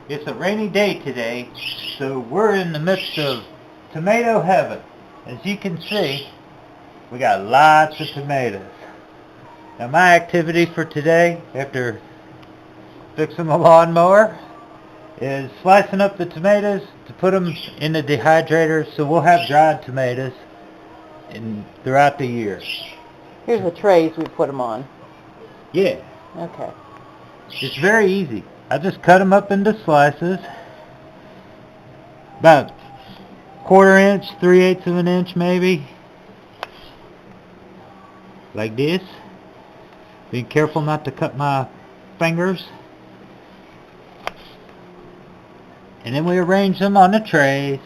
It's a rainy day today, so we're in the midst of tomato heaven. As you can see, we got lots of tomatoes. Now my activity for today, after fixing the lawnmower, is slicing up the tomatoes to put them in the dehydrator so we'll have dried tomatoes throughout the year. Here's the trays we put them on. Yeah. Okay. It's very easy. I just cut them up into slices, about 1/4 inch, 3/8 of an inch maybe, like this. Be careful not to cut my fingers. And then we arrange them on the trays.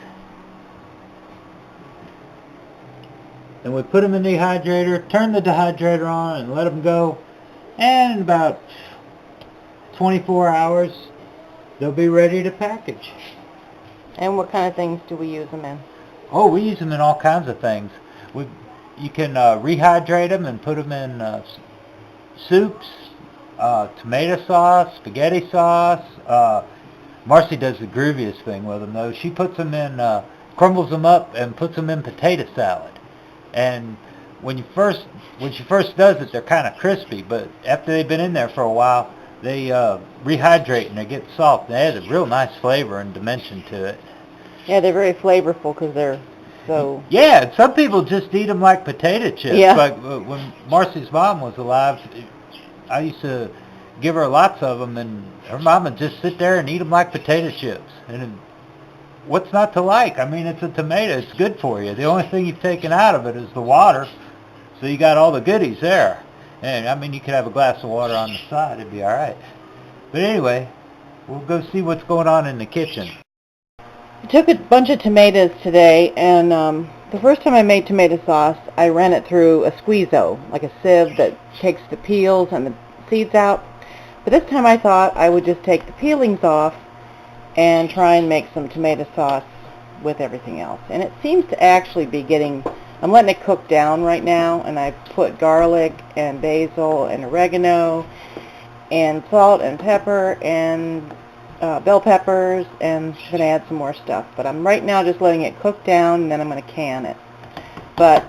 Then we put them in the dehydrator, turn the dehydrator on and let them go. And in about 24 hours, they'll be ready to package. And what kind of things do we use them in? Oh, we use them in all kinds of things. You can rehydrate them and put them in soups, tomato sauce, spaghetti sauce. Marcy does the grooviest thing with them, though. She puts them in, crumbles them up and puts them in potato salad. And when she first does it, they're kind of crispy, but after they've been in there for a while, they rehydrate and they get soft. They add a real nice flavor and dimension to it. Yeah, they're very flavorful because they're so... Yeah, some people just eat them like potato chips. Yeah. Like when Marcy's mom was alive, I used to give her lots of them, and her mom would just sit there and eat them like potato chips. And what's not to like? I mean, it's a tomato. It's good for you. The only thing you've taken out of it is the water, so you got all the goodies there. And I mean, you could have a glass of water on the side. It'd be all right. But anyway, we'll go see what's going on in the kitchen. I took a bunch of tomatoes today, and the first time I made tomato sauce, I ran it through a squeezo, like a sieve that takes the peels and the seeds out. But this time I thought I would just take the peelings off and try and make some tomato sauce with everything else. And it seems to actually be getting... I'm letting it cook down right now, and I put garlic and basil and oregano and salt and pepper and bell peppers, and I'm going to add some more stuff. But I'm right now just letting it cook down, and then I'm going to can it. But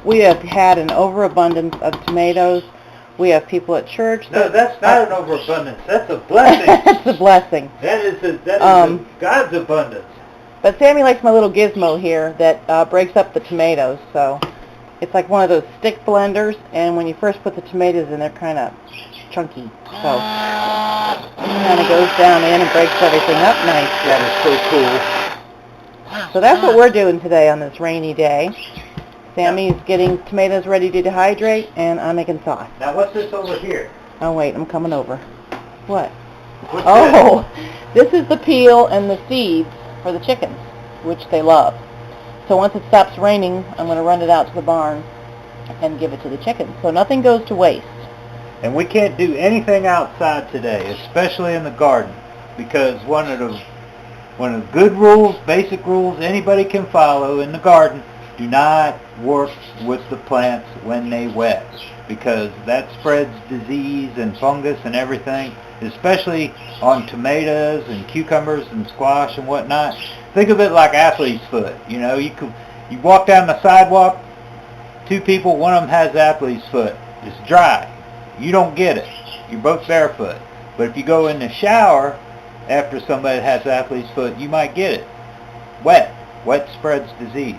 we have had an overabundance of tomatoes. We have people at church. No, that's not an overabundance. That's a blessing. That's a blessing. That is God's abundance. But Sammy likes my little gizmo here that breaks up the tomatoes. So it's like one of those stick blenders, and when you first put the tomatoes in, they're kind of chunky. So it kind of goes down in and breaks everything up nicely. That is so cool. So that's what we're doing today on this rainy day. Sammy's getting tomatoes ready to dehydrate, and I'm making sauce. Now what's this over here? Oh wait, I'm coming over. What? What's Oh, this is the peel and the seeds for the chickens, which they love. So once it stops raining, I'm going to run it out to the barn and give it to the chickens. So nothing goes to waste. And we can't do anything outside today, especially in the garden, because one of the good rules, basic rules anybody can follow in the garden: do not work with the plants when they wet, because that spreads disease and fungus and everything, especially on tomatoes and cucumbers and squash and whatnot. Think of it like athlete's foot. You know, you walk down the sidewalk, two people, one of them has athlete's foot. It's dry. You don't get it. You're both barefoot. But if you go in the shower after somebody has athlete's foot, you might get it. Wet. Wet spreads disease.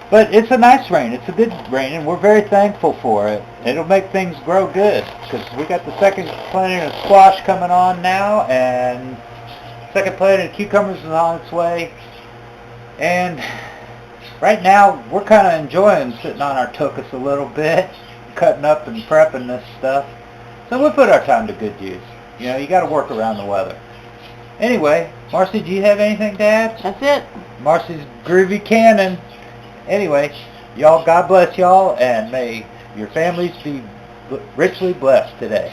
But it's a nice rain. It's a good rain, and we're very thankful for it. It'll make things grow good, because we got the second planting of squash coming on now, and second planting of cucumbers is on its way. And right now, we're kind of enjoying sitting on our tuchus a little bit, cutting up and prepping this stuff. So we'll put our time to good use. You know, you got to work around the weather. Anyway, Marcy, do you have anything to add? That's it. Marcy's groovy cannon. Anyway, y'all, God bless y'all, and may your families be richly blessed today.